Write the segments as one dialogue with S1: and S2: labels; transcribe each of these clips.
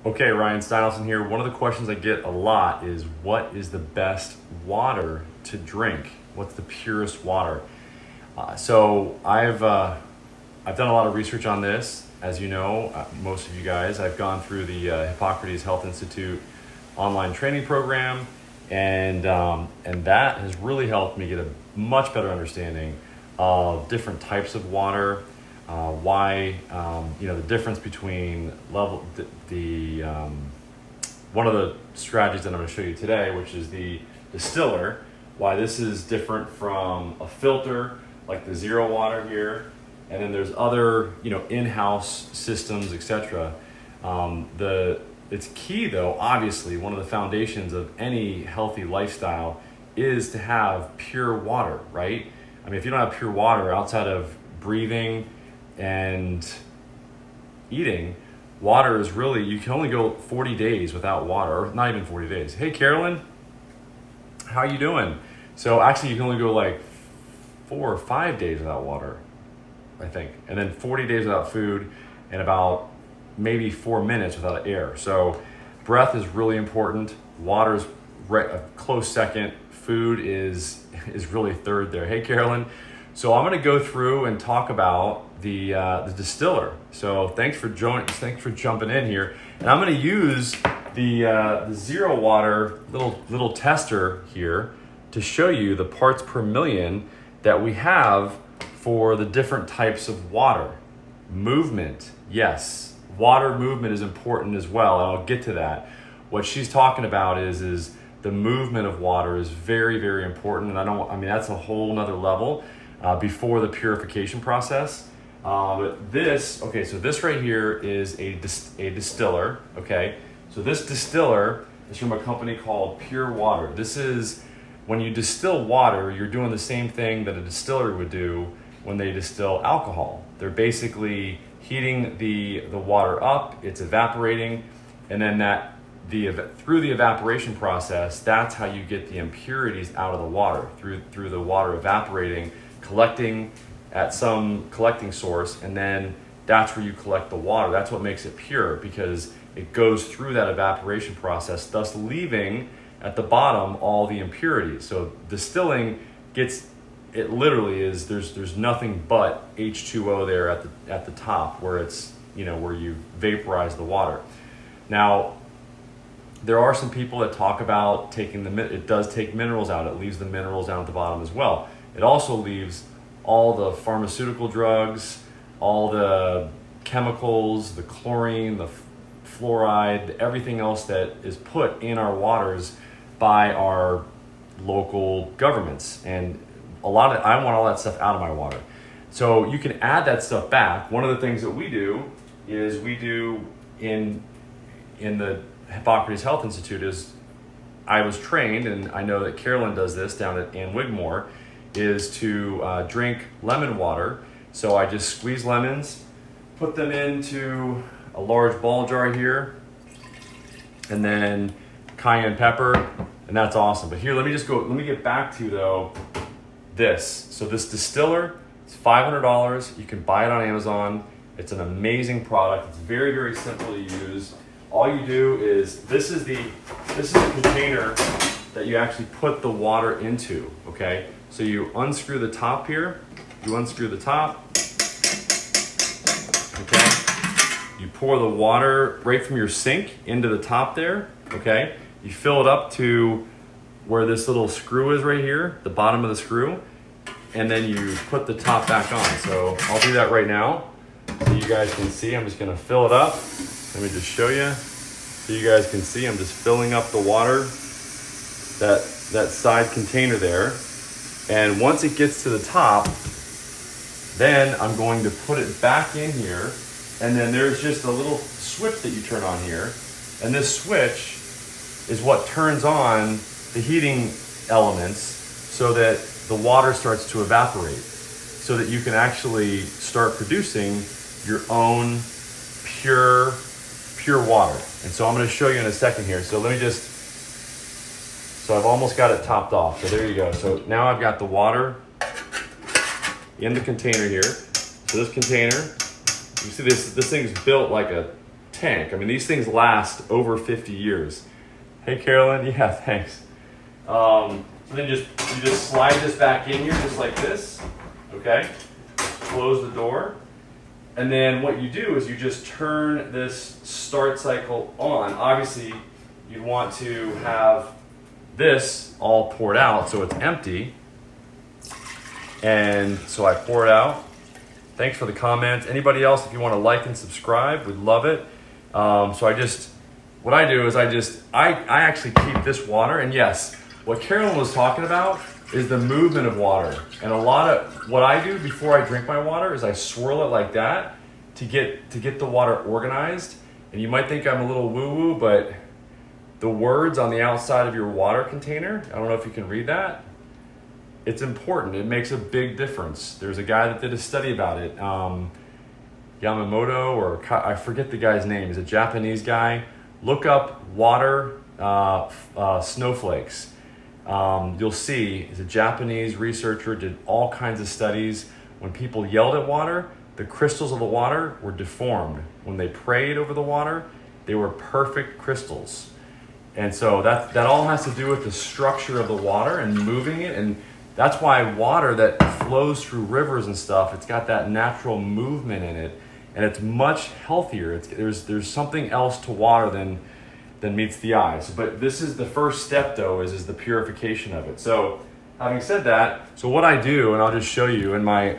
S1: Okay, Ryan Steinelson here. One of the questions I get a lot is, what is the best water to drink? What's the purest water? So I've done a lot of research on this. As you know, most of you guys, I've gone through the Hippocrates Health Institute online training program, and that has really helped me get a much better understanding of different types of water. Why the difference between one of the strategies that I'm going to show you today, which is the distiller, why this is different from a filter like the zero water here, and then there's other in-house systems, etc. It's key though, obviously, one of the foundations of any healthy lifestyle is to have pure water, right? I mean, if you don't have pure water outside of breathing and eating, water is really, you can only go 40 days without water, or not even 40 days. Hey, Carolyn, how you doing? So actually you can only go like 4 or 5 days without water, I think. And then 40 days without food, and about maybe 4 minutes without air. So breath is really important. Water's a close second. Food is really third there. Hey, Carolyn. So I'm going to go through and talk about the distiller. So thanks for jumping in here. And I'm going to use the zero water little tester here to show you the parts per million that we have for the different types of water. Movement, yes, water movement is important as well, and I'll get to that. What she's talking about is the movement of water is very, very important, and that's a whole nother level before the purification process. But this right here is a distiller, okay? So this distiller is from a company called Pure Water. This is, when you distill water, you're doing the same thing that a distillery would do when they distill alcohol. They're basically heating the water up, it's evaporating, and then through the evaporation process, that's how you get the impurities out of the water, through the water evaporating, collecting at some collecting source, and then that's where you collect the water. That's what makes it pure, because it goes through that evaporation process, thus leaving at the bottom all the impurities. So distilling it literally is, there's nothing but H2O there at the top, where it's where you vaporize the water. Now, there are some people that talk about it does take minerals out. It leaves the minerals down at the bottom as well. It also leaves all the pharmaceutical drugs, all the chemicals, the chlorine, the fluoride, everything else that is put in our waters by our local governments. And I want all that stuff out of my water. So you can add that stuff back. One of the things that we do in the Hippocrates Health Institute is, I was trained, and I know that Carolyn does this down at Ann Wigmore, is to drink lemon water. So I just squeeze lemons, put them into a large ball jar here, and then cayenne pepper, and that's awesome. But here, let me get back to though this. So this distiller, it's $500. You can buy it on Amazon. It's an amazing product. It's very, very simple to use. All you do is, this is the container that you actually put the water into, okay? So you unscrew the top here, okay? You pour the water right from your sink into the top there, okay? You fill it up to where this little screw is right here, the bottom of the screw, and then you put the top back on. So I'll do that right now so you guys can see. I'm just gonna fill it up. Let me just show you so you guys can see. I'm just filling up the water, that side container there. And once it gets to the top, then I'm going to put it back in here. And then there's just a little switch that you turn on here. And this switch is what turns on the heating elements so that the water starts to evaporate, so that you can actually start producing your own pure water. And so I'm going to show you in a second here. So so I've almost got it topped off. So there you go. So now I've got the water in the container here. So this container, you see this thing's built like a tank. I mean, these things last over 50 years. Hey, Carolyn. Yeah, thanks. So then you just slide this back in here just like this, okay? Close the door. And then what you do is you just turn this start cycle on. Obviously, you'd want to have this all poured out so it's empty. And so I pour it out. Thanks for the comment. Anybody else, if you want to like and subscribe, we'd love it. What I do is I actually keep this water, and yes, what Carolyn was talking about is the movement of water. And a lot of what I do before I drink my water is I swirl it like that to get the water organized. And you might think I'm a little woo-woo, but the words on the outside of your water container, I don't know if you can read that. It's important. It makes a big difference. There's a guy that did a study about it. Yamamoto, or I forget the guy's name. He's a Japanese guy. Look up water snowflakes. You'll see he's a Japanese researcher, did all kinds of studies. When people yelled at water, the crystals of the water were deformed. When they prayed over the water, they were perfect crystals. And so that all has to do with the structure of the water and moving it. And that's why water that flows through rivers and stuff, it's got that natural movement in it. And it's much healthier. There's something else to water than meets the eye. But this is the first step, though, is the purification of it. So having said that, so what I do, and I'll just show you in my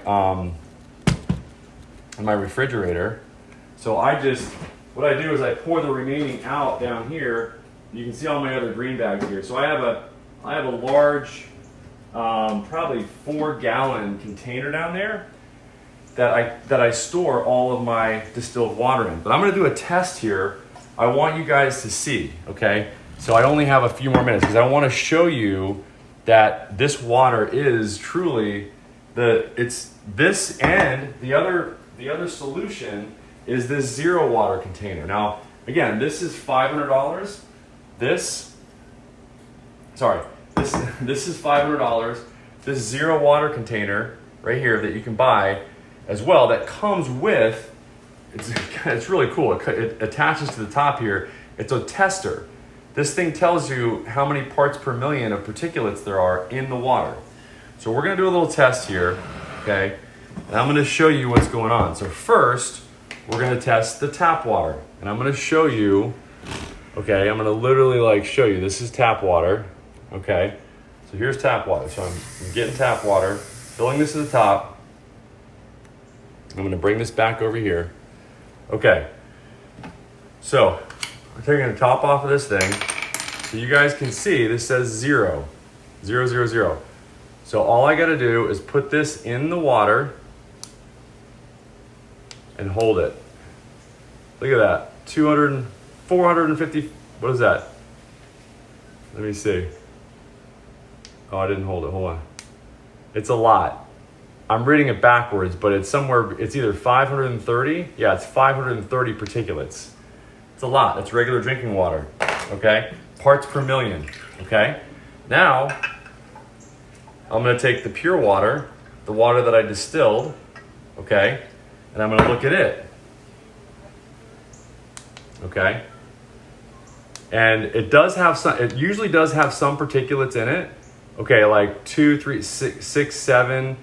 S1: refrigerator. So what I do is I pour the remaining out down here. You can see all my other green bags here. So I have a large, probably 4-gallon container down there that I store all of my distilled water in. But I'm going to do a test here. I want you guys to see, okay? So I only have a few more minutes because I want to show you that this water is truly it's this, and the other solution is this zero water container. Now, again, this is $500. This is $500. This zero water container right here that you can buy as well, that comes with, it's really cool. It attaches to the top here. It's a tester. This thing tells you how many parts per million of particulates there are in the water. So we're going to do a little test here, okay? And I'm going to show you what's going on. So first, we're going to test the tap water. And I'm going to show you, okay, I'm going to literally show you. This is tap water, okay? So here's tap water. So I'm getting tap water, filling this to the top. I'm going to bring this back over here. Okay, so I'm taking the top off of this thing. So you guys can see this says 0, 0, 0, 0. So all I got to do is put this in the water and hold it. Look at that, 450, what is that? Let me see. Oh, I didn't hold it, hold on. It's a lot. I'm reading it backwards, but it's either 530, yeah, it's 530 particulates. It's a lot, that's regular drinking water, okay? Parts per million, okay? Now, I'm gonna take the pure water, the water that I distilled, okay? And I'm gonna look at it, okay? And it usually does have some particulates in it, okay, like 2, 3, 6, 7.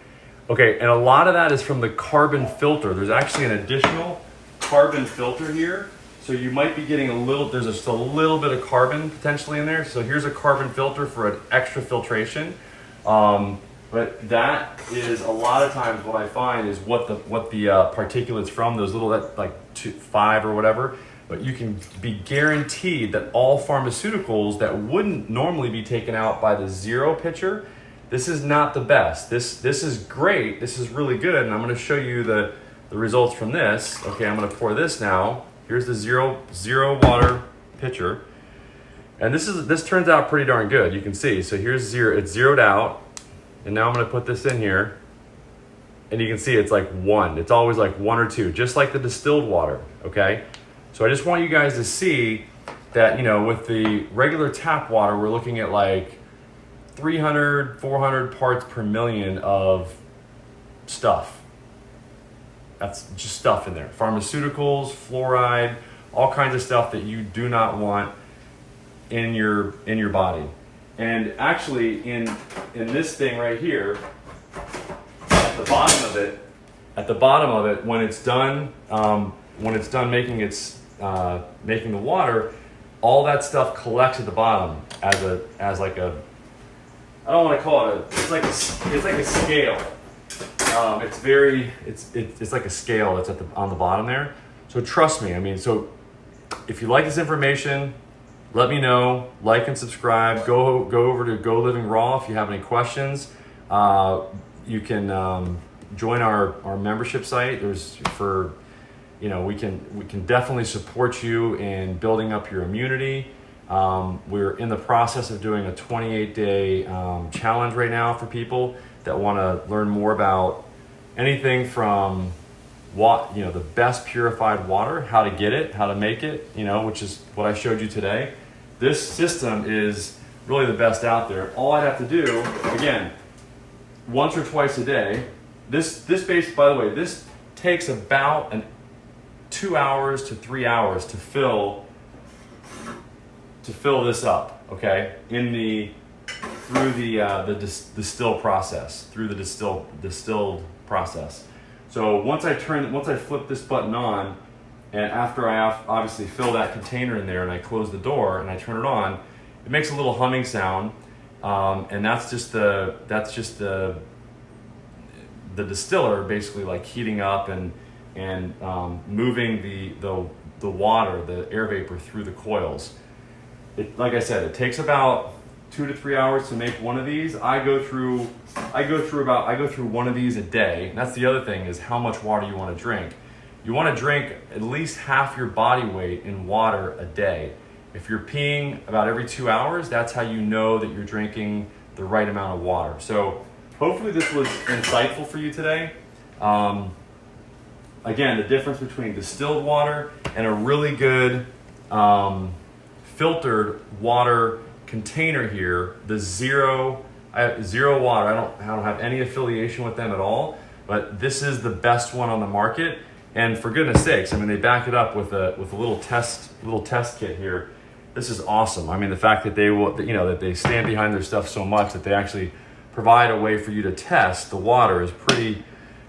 S1: Okay, and a lot of that is from the carbon filter. There's actually an additional carbon filter here. So you might be getting there's just a little bit of carbon potentially in there. So here's a carbon filter for an extra filtration. But that is a lot of times what I find is what the particulates from, those little, 5 or whatever. But you can be guaranteed that all pharmaceuticals that wouldn't normally be taken out by the zero pitcher, this is not the best. This is great. This is really good. And I'm going to show you the results from this. Okay, I'm going to pour this now. Here's the zero water pitcher. And this turns out pretty darn good. You can see. So here's zero. It's zeroed out. And now I'm going to put this in here. And you can see it's like 1. It's always like 1 or 2, just like the distilled water. Okay. So I just want you guys to see that, with the regular tap water, we're looking at like 300, 400 parts per million of stuff. That's just stuff in there. Pharmaceuticals, fluoride, all kinds of stuff that you do not want in your body. And actually in this thing right here, at the bottom of it, when it's done making the water, all that stuff collects at the bottom as like a, I don't want to call it it's like a scale. It's like a scale that's on the bottom there. So trust me, I mean, so if you like this information, let me know, like and subscribe. Go over to Go Living Raw if you have any questions. You can join our membership site. We can definitely support you in building up your immunity. We're in the process of doing a 28-day challenge right now for people that want to learn more about anything from the best purified water, how to get it, how to make it, which is what I showed you today. This system is really the best out there. All I'd have to do, again, once or twice a day. This by the way, this takes about 2 hours to 3 hours to fill this up, okay? Through the distill process, through the distilled process. So once I flip this button on, and after I obviously fill that container in there and I close the door and I turn it on, it makes a little humming sound, and that's just the distiller basically like heating up and moving the water, the air vapor through the coils. Like I said, it takes about 2 to 3 hours to make one of these. I go through one of these a day. And that's the other thing, is how much water you want to drink. You want to drink at least half your body weight in water a day. If you're peeing about every 2 hours, that's how you know that you're drinking the right amount of water. So hopefully this was insightful for you today. Again, the difference between distilled water and a really good filtered water container here, the zero water. I don't have any affiliation with them at all, but this is the best one on the market. And for goodness sakes, I mean, they back it up with a little test kit here. This is awesome. I mean, the fact that that they stand behind their stuff so much that they actually provide a way for you to test the water is pretty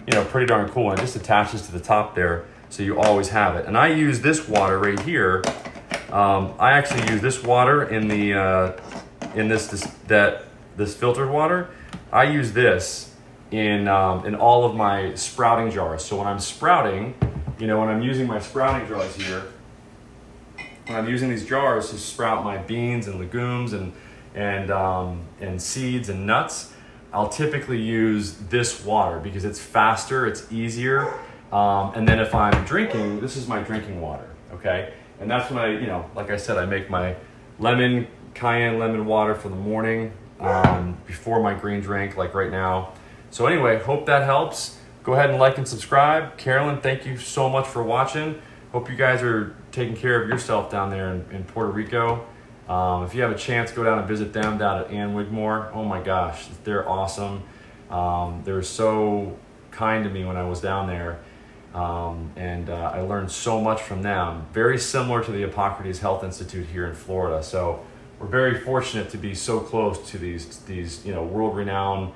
S1: darn cool. And it just attaches to the top there, so you always have it. And I use this water right here. I actually use this water in this filtered water. I use this in all of my sprouting jars. So when I'm sprouting, when I'm using my sprouting jars here, when I'm using these jars to sprout my beans and legumes and seeds and nuts, I'll typically use this water because it's faster, it's easier. And then if I'm drinking, this is my drinking water, okay? And that's when like I said, I make my cayenne lemon water for the morning before my green drink, like right now. So anyway, hope that helps. Go ahead and like and subscribe. Carolyn, thank you so much for watching. Hope you guys are taking care of yourself down there in Puerto Rico. If you have a chance, go down and visit them down at Ann Wigmore. Oh my gosh, they're awesome. They were so kind to me when I was down there. And I learned so much from them. Very similar to the Hippocrates Health Institute here in Florida. So we're very fortunate to be so close to these world-renowned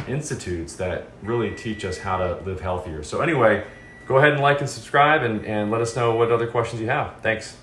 S1: institutes that really teach us how to live healthier. So anyway, go ahead and like and subscribe and let us know what other questions you have. Thanks.